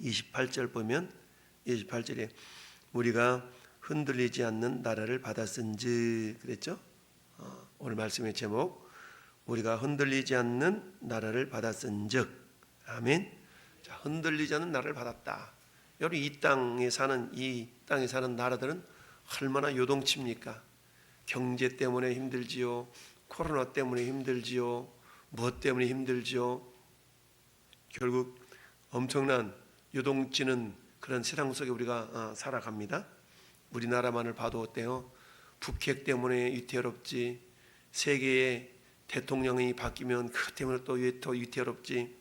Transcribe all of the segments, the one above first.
28절 보면 28절에 우리가 흔들리지 않는 나라를 받았은지 그랬죠? 오늘 말씀의 제목 우리가 흔들리지 않는 나라를 받았은즉 아멘. 자, 흔들리지 않는 나라를 받았다. 여러분 이 땅에 사는 나라들은 얼마나 요동칩니까? 경제 때문에 힘들지요. 코로나 때문에 힘들지요. 무엇 때문에 힘들지요. 결국 엄청난 요동치는 그런 세상 속에 우리가 살아갑니다. 우리나라만을 봐도 어때요? 북핵 때문에 위태롭지. 세계의 대통령이 바뀌면 그 때문에 또 위태롭지.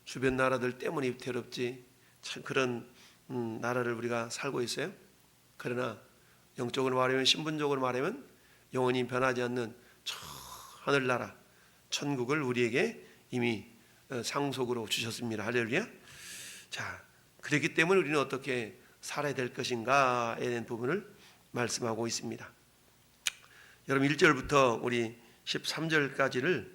주변 나라들 때문에 위태롭지. 참 그런 나라를 우리가 살고 있어요. 그러나 영적으로 말하면 신분적으로 말하면 영원히 변하지 않는 저 하늘나라 천국을 우리에게 이미 상속으로 주셨습니다. 할렐루야. 자, 그렇기 때문에 우리는 어떻게 살아야 될 것인가에 대한 부분을 말씀하고 있습니다. 여러분 1절부터 우리 13절까지를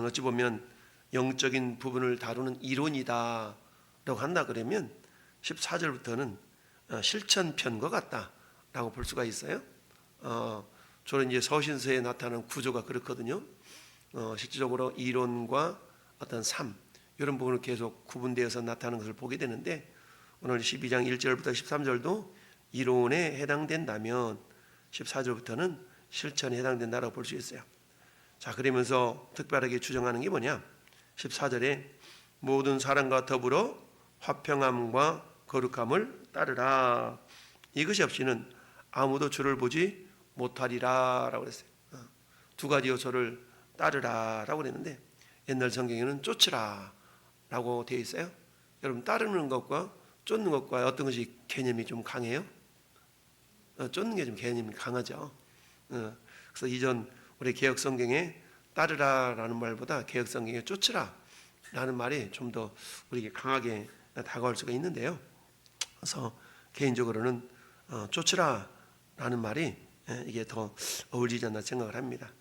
어찌 보면 영적인 부분을 다루는 이론이다 라고 한다 그러면 14절부터는 실천편과 같다라고 볼 수가 있어요. 저는 이제 서신서에 나타나는 구조가 그렇거든요. 실질적으로 이론과 어떤 삶 이런 부분을 계속 구분되어서 나타나는 것을 보게 되는데 오늘 12장 1절부터 13절도 이론에 해당된다면 14절부터는 실천에 해당된다라고 볼 수 있어요. 자, 그러면서 특별하게 주장하는 게 뭐냐? 14절에 모든 사람과 더불어 화평함과 거룩함을 따르라. 이것이 없이는 아무도 주를 보지 못하리라 라고 그랬어요. 두 가지 요소를 따르라 라고 그랬는데 옛날 성경에는 쫓으라 라고 되어 있어요. 여러분 따르는 것과 쫓는 것과 어떤 것이 개념이 좀 강해요? 쫓는 게 좀 개념이 강하죠. 그래서 이전 우리 개혁 성경에 따르라라는 말보다 개혁 성경에 쫓으라 라는 말이 좀 더 우리에게 강하게 다가올 수가 있는데요. 그래서 개인적으로는 쫓으라 라는 말이 이게 더 어울리지 않나 생각을 합니다.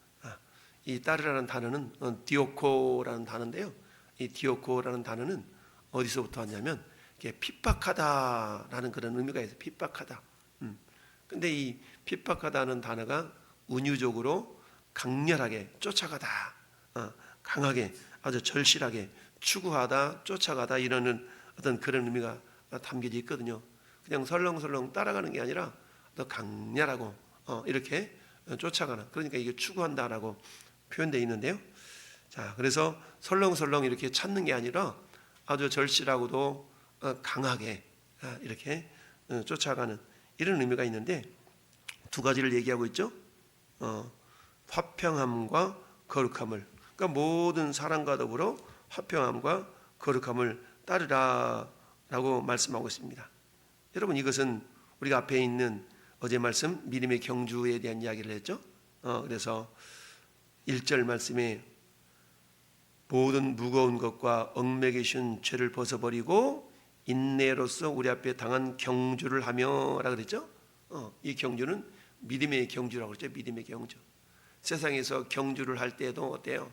이 따르라는 단어는 디오코라는 단어인데요. 이 디오코라는 단어는 어디서부터 왔냐면 이게 핍박하다라는 그런 의미가 있어요. 핍박하다. 근데 이 핍박하다는 단어가 은유적으로 강렬하게 쫓아가다, 강하게 아주 절실하게 추구하다, 쫓아가다 이러는 어떤 그런 의미가 담겨져 있거든요. 그냥 설렁설렁 따라가는 게 아니라 더 강렬하고 이렇게 쫓아가는, 그러니까 이게 추구한다라고 표현되어 있는데요. 자, 그래서 설렁설렁 이렇게 찾는 게 아니라 아주 절실하고도 강하게 이렇게 쫓아가는 이런 의미가 있는데 두 가지를 얘기하고 있죠. 화평함과 거룩함을, 그러니까 모든 사람과 더불어 화평함과 거룩함을 따르라 라고 말씀하고 있습니다. 여러분 이것은 우리가 앞에 있는 어제 말씀 믿음의 경주에 대한 이야기를 했죠. 그래서 1절 말씀에 모든 무거운 것과 얽매기 쉬운 죄를 벗어버리고 인내로서 우리 앞에 당한 경주를 하며 라 그랬죠. 이 경주는 믿음의 경주라고 그랬죠. 믿음의 경주. 세상에서 경주를 할 때도 어때요?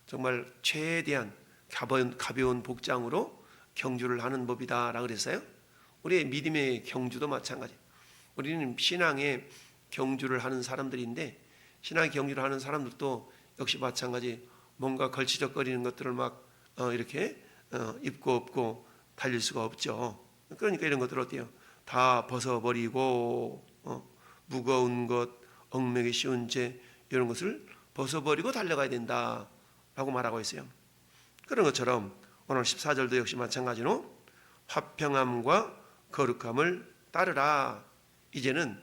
정말 최대한 가벼운 복장으로 경주를 하는 법이다 라고 그랬어요. 우리의 믿음의 경주도 마찬가지. 우리는 신앙의 경주를 하는 사람들인데 신앙의 경주를 하는 사람들도 역시 마찬가지 뭔가 걸치적거리는 것들을 막 이렇게 입고 없고 달릴 수가 없죠. 그러니까 이런 것들 어때요? 다 벗어버리고 무거운 것, 얽매기 쉬운 죄 이런 것을 벗어버리고 달려가야 된다라고 말하고 있어요. 그런 것처럼 오늘 14절도 역시 마찬가지로 화평함과 거룩함을 따르라. 이제는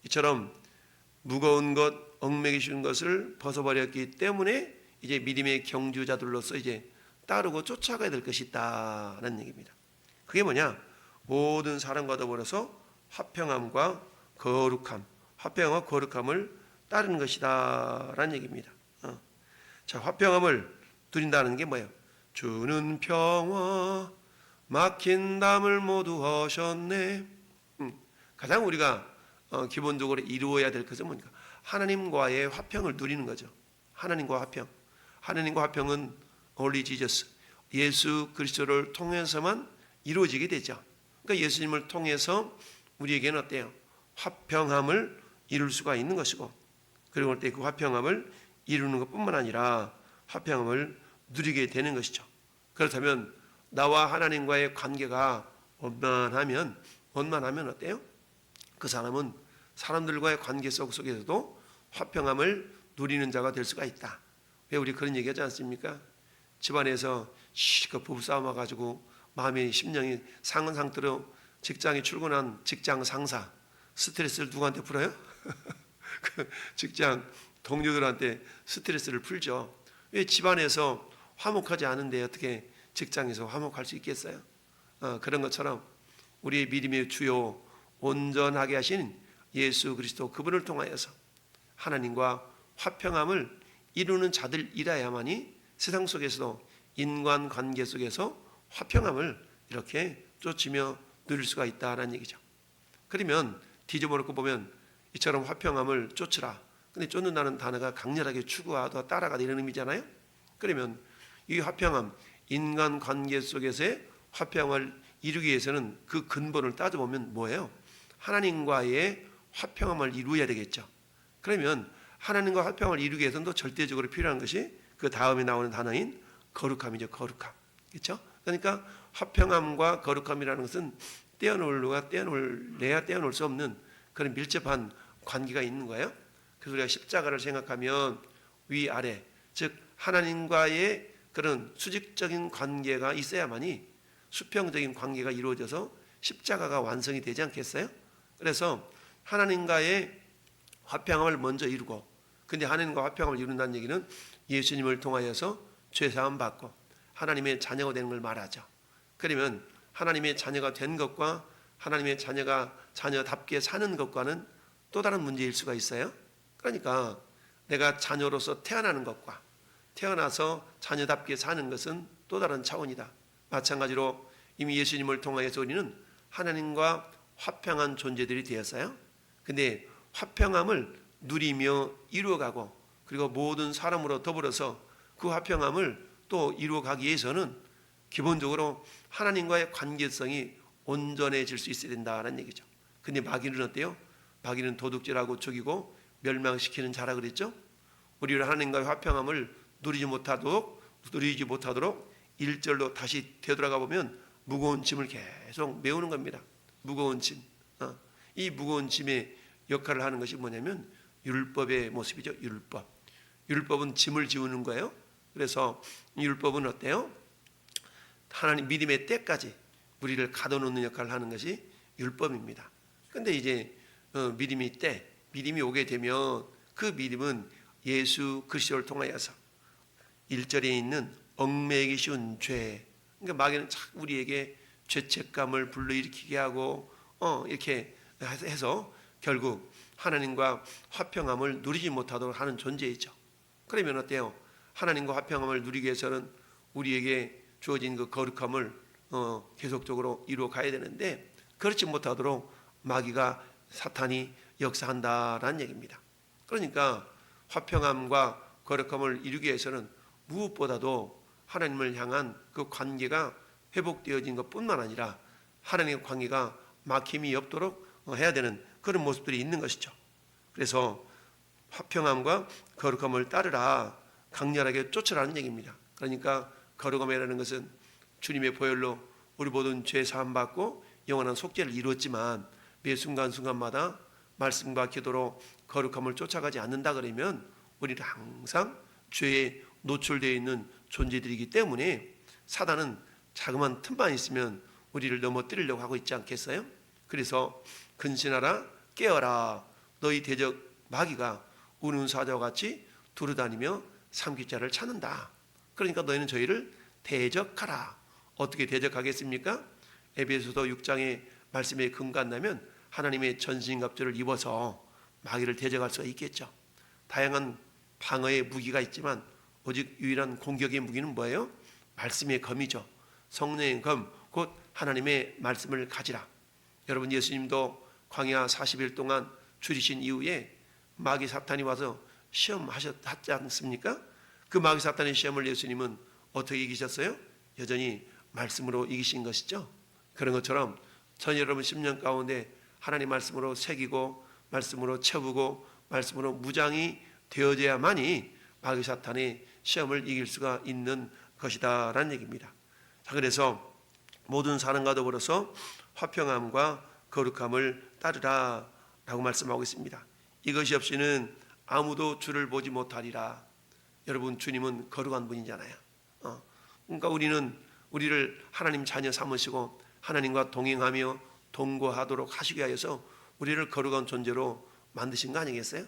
이처럼 무거운 것, 얽매기 쉬운 것을 벗어버렸기 때문에 이제 믿음의 경주자들로서 이제 따르고 쫓아가야 될 것이 있다는 얘기입니다. 그게 뭐냐? 모든 사람과 더불어서 화평함과 거룩함, 화평함과 거룩함을 따르는 것이다 라는 얘기입니다. 자, 화평함을 누린다는 게 뭐예요? 주는 평화 막힌 담을 모두 하셨네. 가장 우리가 기본적으로 이루어야 될 것은 뭡니까? 하나님과의 화평을 누리는 거죠. 하나님과 화평. 하나님과 화평은 only Jesus, 예수 그리스도를 통해서만 이루어지게 되죠. 그러니까 예수님을 통해서 우리에게는 어때요? 화평함을 이룰 수가 있는 것이고, 그리고 그때 그 화평함을 이루는 것뿐만 아니라 화평함을 누리게 되는 것이죠. 그렇다면 나와 하나님과의 관계가 원만하면 어때요? 그 사람은 사람들과의 관계 속에서도 화평함을 누리는 자가 될 수가 있다. 왜 우리 그런 얘기하지 않습니까? 집안에서 실컷 부부싸움 와가지고 마음이 심령이 상한 상태로 직장에 출근한 직장 상사, 스트레스를 누구한테 풀어요? 그 직장 동료들한테 스트레스를 풀죠. 왜 집안에서 화목하지 않은데 어떻게 직장에서 화목할 수 있겠어요? 그런 것처럼 우리의 믿음의 주요 온전하게 하신 예수 그리스도 그분을 통하여서 하나님과 화평함을 이루는 자들이라야만이 세상 속에서도 인간관계 속에서 화평함을 이렇게 쫓으며 누릴 수가 있다는 얘기죠. 그러면 뒤집어놓고 보면 이처럼 화평함을 쫓으라. 근데 쫓는다는 단어가 강렬하게 추구하다 따라가다 이런 의미잖아요. 그러면 이 화평함, 인간관계 속에서의 화평을 이루기 위해서는 그 근본을 따져보면 뭐예요? 하나님과의 화평함을 이루어야 되겠죠. 그러면 하나님과 화평을 이루기 위해서는 또 절대적으로 필요한 것이 그 다음에 나오는 단어인 거룩함이죠. 거룩함. 그렇죠? 그러니까 화평함과 거룩함이라는 것은 떼어내야 떼어놓을 수 없는 그런 밀접한 관계가 있는 거예요. 그래서 우리가 십자가를 생각하면 위아래, 즉 하나님과의 그런 수직적인 관계가 있어야만이 수평적인 관계가 이루어져서 십자가가 완성이 되지 않겠어요? 그래서 하나님과의 화평함을 먼저 이루고, 근데 하나님과 화평함을 이룬다는 얘기는 예수님을 통하여서 죄사함 받고 하나님의 자녀가 되는 걸 말하죠. 그러면 하나님의 자녀가 된 것과 하나님의 자녀가 자녀답게 사는 것과는 또 다른 문제일 수가 있어요. 그러니까 내가 자녀로서 태어나는 것과 태어나서 자녀답게 사는 것은 또 다른 차원이다. 마찬가지로 이미 예수님을 통하여서 우리는 하나님과 화평한 존재들이 되었어요. 근데 화평함을 누리며 이루어가고, 그리고 모든 사람으로 더불어서 그 화평함을 또 이루어가기 위해서는 기본적으로 하나님과의 관계성이 온전해질 수 있어야 된다는 얘기죠. 근데 마귀는 어때요? 마귀는 도둑질하고 죽이고 멸망시키는 자라 그랬죠. 우리를 하나님과의 화평함을 누리지 못하도록 1절로 다시 되돌아가 보면 무거운 짐을 계속 메우는 겁니다. 무거운 짐. 이 무거운 짐의 역할을 하는 것이 뭐냐면 율법의 모습이죠. 율법은 짐을 지우는 거예요. 그래서 율법은 어때요? 하나님 믿음의 때까지 우리를 가둬놓는 역할을 하는 것이 율법입니다. 그런데 이제 믿음이 오게 되면 그 믿음은 예수 그리스도를 통하여서 1절에 있는 얽매이기 쉬운 죄, 그러니까 마귀는 자꾸 우리에게 죄책감을 불러일으키게 하고 이렇게 해서 결국 하나님과 화평함을 누리지 못하도록 하는 존재이죠. 그러면 어때요? 하나님과 화평함을 누리기 위해서는 우리에게 주어진 그 거룩함을 계속적으로 이루어 가야 되는데, 그렇지 못하도록 마귀가 사탄이 역사한다라는 얘기입니다. 그러니까 화평함과 거룩함을 이루기 위해서는 무엇보다도 하나님을 향한 그 관계가 회복되어진 것뿐만 아니라 하나님의 관계가 막힘이 없도록 해야 되는 그런 모습들이 있는 것이죠. 그래서 화평함과 거룩함을 따르라, 강렬하게 쫓으라는 얘기입니다. 그러니까 거룩함이라는 것은 주님의 보혈로 우리 모든 죄 사함 받고 영원한 속죄를 이루었지만 매 순간순간마다 말씀과 기도로 거룩함을 쫓아가지 않는다 그러면 우리는 항상 죄에 노출되어 있는 존재들이기 때문에 사단은 자그마한 틈만 있으면 우리를 넘어뜨리려고 하고 있지 않겠어요? 그래서 근신하라, 깨어라. 너희 대적 마귀가 우는 사자와 같이 두루다니며 삼킬자를 찾는다. 그러니까 너희는 저희를 대적하라. 어떻게 대적하겠습니까? 에베소서 6장의 말씀에 근간나면 하나님의 전신갑주를 입어서 마귀를 대적할 수가 있겠죠. 다양한 방어의 무기가 있지만 오직 유일한 공격의 무기는 뭐예요? 말씀의 검이죠. 성령의 검, 곧 하나님의 말씀을 가지라. 여러분, 예수님도 광야 40일 동안 줄이신 이후에 마귀 사탄이 와서 시험하셨지 않습니까? 그 마귀 사탄의 시험을 예수님은 어떻게 이기셨어요? 여전히 말씀으로 이기신 것이죠. 그런 것처럼 전 여러분 10년 가운데 하나님 말씀으로 새기고 말씀으로 채우고 말씀으로 무장이 되어져야만이 마귀 사탄의 시험을 이길 수가 있는 것이다 라는 얘기입니다. 자, 그래서 모든 사람과 더불어서 화평함과 거룩함을 따르라 라고 말씀하고 있습니다. 이것이 없이는 아무도 주를 보지 못하리라. 여러분, 주님은 거룩한 분이잖아요. 그러니까 우리를 하나님 자녀 삼으시고 하나님과 동행하며 동거하도록 하시기 위하여서 우리를 거룩한 존재로 만드신 거 아니겠어요?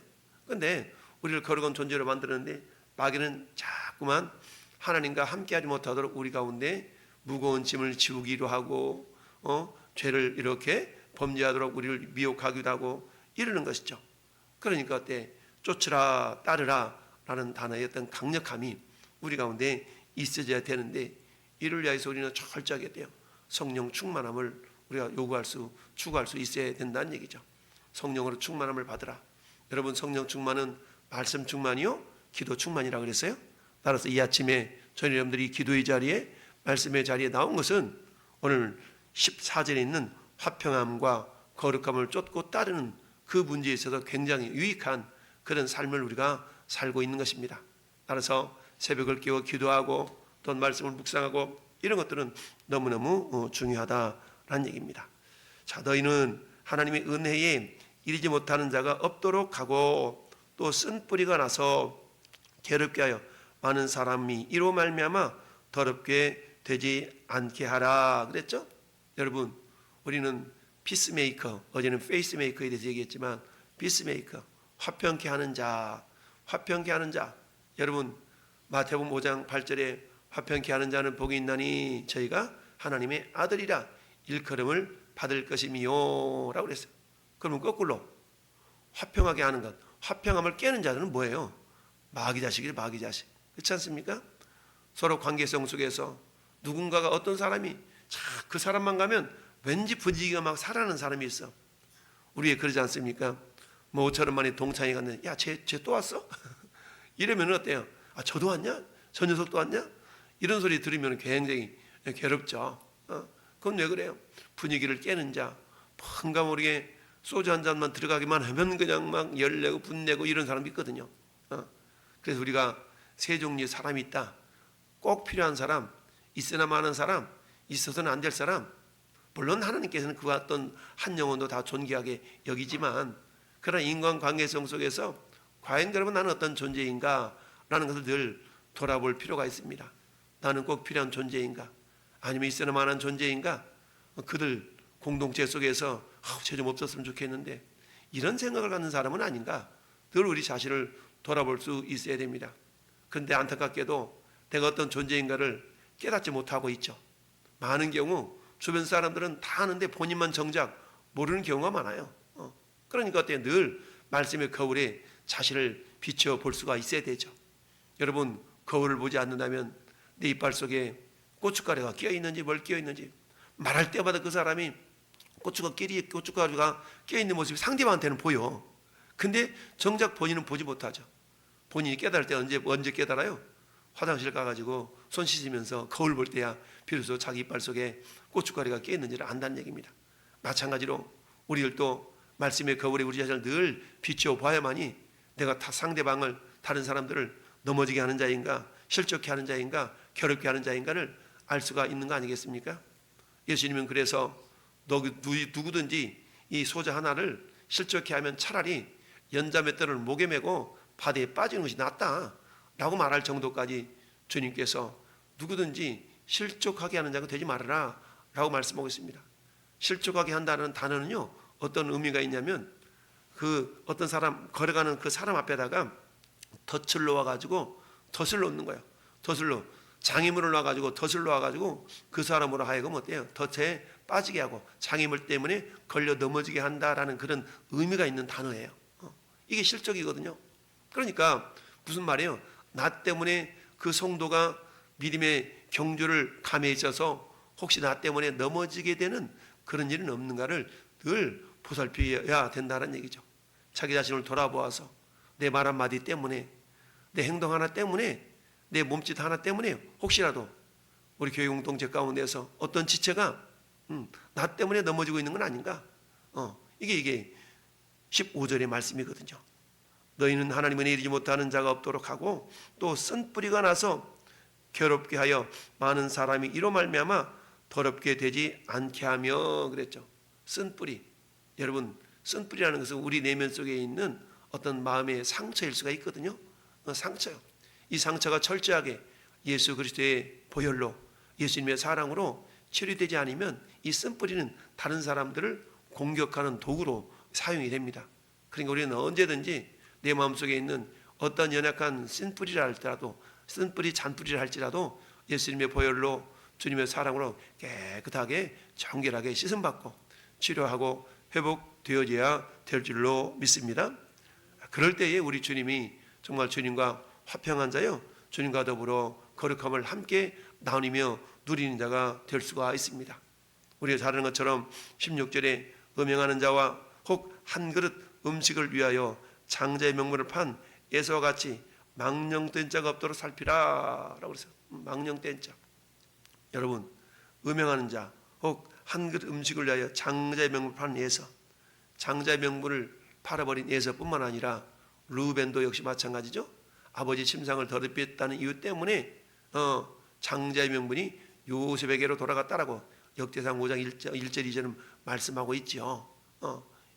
그런데 우리를 거룩한 존재로 만드는데 마귀는 자꾸만 하나님과 함께하지 못하도록 우리 가운데 무거운 짐을 지우기로 하고 죄를 이렇게 범죄하도록 우리를 미혹하기도 하고 이러는 것이죠. 그러니까 어때? 쫓으라 따르라 라는 단어의 어떤 강력함이 우리 가운데 있어져야 되는데, 이를 위해서 우리는 철저하게 돼요. 성령 충만함을 우리가 추구할 수 있어야 된다는 얘기죠. 성령으로 충만함을 받으라. 여러분, 성령 충만은 말씀 충만이요 기도 충만이라고 그랬어요. 따라서 이 아침에 저희 여러분들이 기도의 자리에 말씀의 자리에 나온 것은 오늘 14절에 있는 화평함과 거룩함을 쫓고 따르는 그 문제에 있어서 굉장히 유익한 그런 삶을 우리가 살고 있는 것입니다. 따라서 새벽을 깨워 기도하고 또 말씀을 묵상하고 이런 것들은 너무너무 중요하다라는 얘기입니다. 자, 너희는 하나님의 은혜에 이르지 못하는 자가 없도록 하고 또 쓴 뿌리가 나서 괴롭게 하여 많은 사람이 이로 말미암아 더럽게 되지 않게 하라 그랬죠? 여러분, 우리는 피스메이커, 어제는 페이스메이커에 대해서 얘기했지만 피스메이커, 화평케 하는 자, 화평케 하는 자. 여러분, 마태복음 5장 8절에 화평케 하는 자는 복이 있나니 저희가 하나님의 아들이라 일컬음을 받을 것이미요 라고 그랬어요. 그러면 거꾸로 화평하게 하는 것, 화평함을 깨는 자들은 뭐예요? 마귀 자식이래, 마귀 자식. 그렇지 않습니까? 서로 관계성 속에서 누군가가 어떤 사람이 그 사람만 가면 왠지 분위기가 막 살아나는 사람이 있어. 우리 그러지 않습니까? 뭐 5천 원 만에 동창회 갔는데 야, 쟤 또 왔어? 이러면 어때요? 아, 저도 왔냐? 저 녀석도 왔냐? 이런 소리 들으면 굉장히 괴롭죠. 그건 왜 그래요? 분위기를 깨는 자, 뭔가 모르게 소주 한 잔만 들어가기만 하면 그냥 막 열내고 분내고 이런 사람이 있거든요. 그래서 우리가 세 종류의 사람이 있다. 꼭 필요한 사람, 있으나 마는 사람, 있어서는 안 될 사람. 물론 하나님께서는 그 어떤 한 영혼도 다 존귀하게 여기지만 그런 인간관계성 속에서 과연 여러분 나는 어떤 존재인가 라는 것을 늘 돌아볼 필요가 있습니다. 나는 꼭 필요한 존재인가? 아니면 있으나 마는 존재인가? 그들 공동체 속에서 쟤 좀 없었으면 좋겠는데 이런 생각을 갖는 사람은 아닌가? 늘 우리 자신을 돌아볼 수 있어야 됩니다. 그런데 안타깝게도 내가 어떤 존재인가를 깨닫지 못하고 있죠. 많은 경우 주변 사람들은 다 아는데 본인만 정작 모르는 경우가 많아요. 그러니까 어때요? 늘 말씀의 거울에 자신을 비춰 볼 수가 있어야 되죠. 여러분, 거울을 보지 않는다면 내 이빨 속에 고춧가루가 끼어있는지 뭘 끼어있는지 말할 때마다 그 사람이 고춧가루가 끼어있는 모습이 상대방한테는 보여. 근데 정작 본인은 보지 못하죠. 본인이 깨달을 때 언제 깨달아요? 화장실 가가지고 손 씻으면서 거울 볼 때야 비로소 자기 이빨 속에 고춧가루가 끼어있는지를 안다는 얘기입니다. 마찬가지로 우리들도 말씀의 거울에 우리 자신을 늘 비추어 봐야만이 내가 상대방을, 다른 사람들을 넘어지게 하는 자인가, 실족케 하는 자인가, 괴롭게 하는 자인가를 알 수가 있는 거 아니겠습니까? 예수님은 그래서 누구든지 이 소자 하나를 실족케 하면 차라리 연자맷돌을 목에 메고 바다에 빠지는 것이 낫다 라고 말할 정도까지 주님께서 누구든지 실족하게 하는 자가 되지 말아라 라고 말씀하고 있습니다. 실족하게 한다는 단어는요, 어떤 의미가 있냐면 그 어떤 사람, 걸어가는 그 사람 앞에다가 덫을 놓아가지고 덫을 놓는 거예요. 덫을 장애물을 놔가지고 덫을 놓아가지고 그 사람으로 하여금 어때요? 덫에 빠지게 하고 장애물 때문에 걸려 넘어지게 한다라는 그런 의미가 있는 단어예요. 이게 실족이거든요. 그러니까 무슨 말이에요? 나 때문에 그 성도가 믿음의 경주를 감에 있어서 혹시 나 때문에 넘어지게 되는 그런 일은 없는가를 늘 보살펴야 된다는 얘기죠. 자기 자신을 돌아보아서 내 말 한마디 때문에, 내 행동 하나 때문에, 내 몸짓 하나 때문에 혹시라도 우리 교회 공동체 가운데서 어떤 지체가 나 때문에 넘어지고 있는 건 아닌가? 이게 15절의 말씀이거든요. 너희는 하나님은 이르지 못하는 자가 없도록 하고 또 쓴뿌리가 나서 괴롭게 하여 많은 사람이 이로 말미암아 더럽게 되지 않게 하며 그랬죠. 쓴뿌리. 여러분, 쓴뿌리라는 것은 우리 내면 속에 있는 어떤 마음의 상처일 수가 있거든요. 상처요. 이 상처가 철저하게 예수 그리스도의 보혈로, 예수님의 사랑으로 치료되지 않으면 이 쓴뿌리는 다른 사람들을 공격하는 도구로 사용이 됩니다. 그러니까 우리는 언제든지 내 마음속에 있는 어떤 연약한 쓴뿌리라 할지라도, 쓴뿌리 잔뿌리를 할지라도 예수님의 보혈로, 주님의 사랑으로 깨끗하게 정결하게 씻음받고 치료하고 회복되어져야 될 줄로 믿습니다. 그럴 때에 우리 주님이 정말 주님과 화평한 자요, 주님과 더불어 거룩함을 함께 나누며 누리는 자가 될 수가 있습니다. 우리가 잘 아는 것처럼 16절에 음행하는 자와 혹 한 그릇 음식을 위하여 장자의 명분을 판 에서와 같이 망령된 자가 없도록 살피라 라고 그랬어요. 망령된 자. 여러분, 음행하는 자 혹 한 그릇 음식을 위하여 장자의 명분을 판 에서, 장자의 명분을 팔아버린 에서뿐만 아니라 루벤도 역시 마찬가지죠. 아버지 침상을 더럽혔다는 이유 때문에 장자의 명분이 요셉에게로 돌아갔다라고 역대상 5장 1절 2절은 말씀하고 있지요.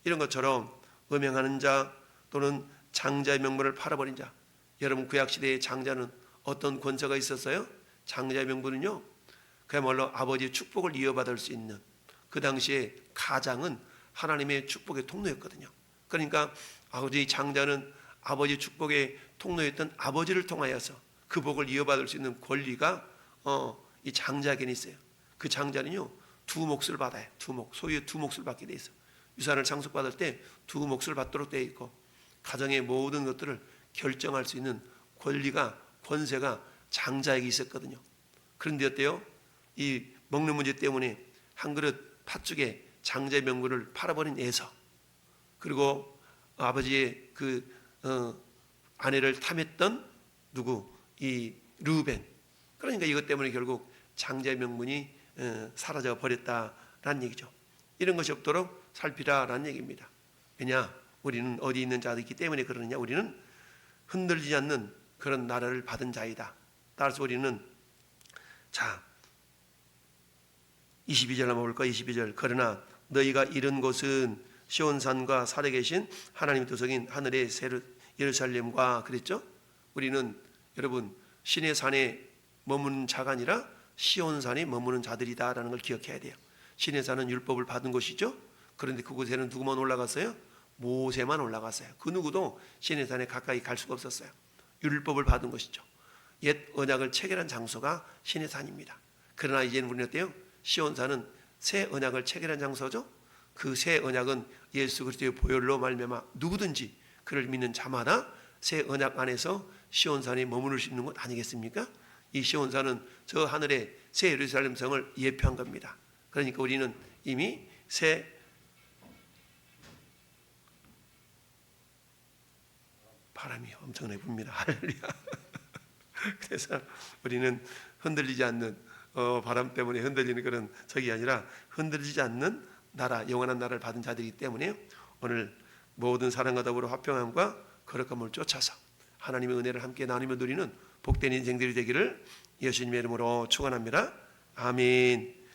이런 것처럼 음행하는 자 또는 장자의 명분을 팔아버린 자. 여러분, 구약시대의 장자는 어떤 권세가 있었어요? 장자의 명분은요, 그야말로 아버지의 축복을 이어받을 수 있는, 그 당시에 가장은 하나님의 축복의 통로였거든요. 그러니까 아버지 장자는 아버지 축복의 통로였던 아버지를 통하여서 그 복을 이어받을 수 있는 권리가 이 장자에게는 있어요. 그 장자는요, 두 몫을 받아요. 소유의 두 몫을 받게 돼 있어. 유산을 상속받을 때 두 몫을 받도록 되어 있고, 가정의 모든 것들을 결정할 수 있는 권리가, 권세가 장자에게 있었거든요. 그런데 어때요? 이 먹는 문제 때문에 한 그릇 팥죽에 장자의 명분을 팔아버린 에서, 그리고 아버지의 그 아내를 탐했던 누구? 이 르우벤. 그러니까 이것 때문에 결국 장자의 명분이 사라져 버렸다라는 얘기죠. 이런 것이 없도록 살피라라는 얘기입니다. 왜냐? 우리는 어디 있는 자이기 때문에 그러느냐? 우리는 흔들리지 않는 그런 나라를 받은 자이다. 따라서 우리는, 자, 22절 한번 볼까? 22절. 그러나 너희가 이른 곳은 시온산과 살에 계신 하나님의 도성인 하늘의 예루살렘과 그랬죠? 우리는 여러분 신의 산에 머무는 자가 아니라 시온산에 머무는 자들이다라는 걸 기억해야 돼요. 신의 산은 율법을 받은 곳이죠. 그런데 그곳에는 누구만 올라갔어요? 모세만 올라갔어요. 그 누구도 신의 산에 가까이 갈 수가 없었어요. 율법을 받은 것이죠. 옛 언약을 체결한 장소가 신의 산입니다. 그러나 이제는 우리는 어때요? 시온산은 새 언약을 체결한 장소죠. 그 새 언약은 예수 그리스도의 보혈로 말미암아 누구든지 그를 믿는 자마다 새 언약 안에서 시온산에 머무를 수 있는 것 아니겠습니까? 이 시온산은 저 하늘의 새 예루살렘 성을 예표한 겁니다. 그러니까 우리는 이미 새 바람이 엄청나게 붑니다. 할렐루야. 그래서 우리는 흔들리지 않는 바람 때문에 흔들리는 그런 적이 아니라 흔들리지 않는 나라, 영원한 나라를 받은 자들이기 때문에 오늘 모든 사랑과 더불어 화평함과 거룩함을 쫓아서 하나님의 은혜를 함께 나누며 누리는 복된 인생들이 되기를 예수님의 이름으로 축원합니다. 아멘.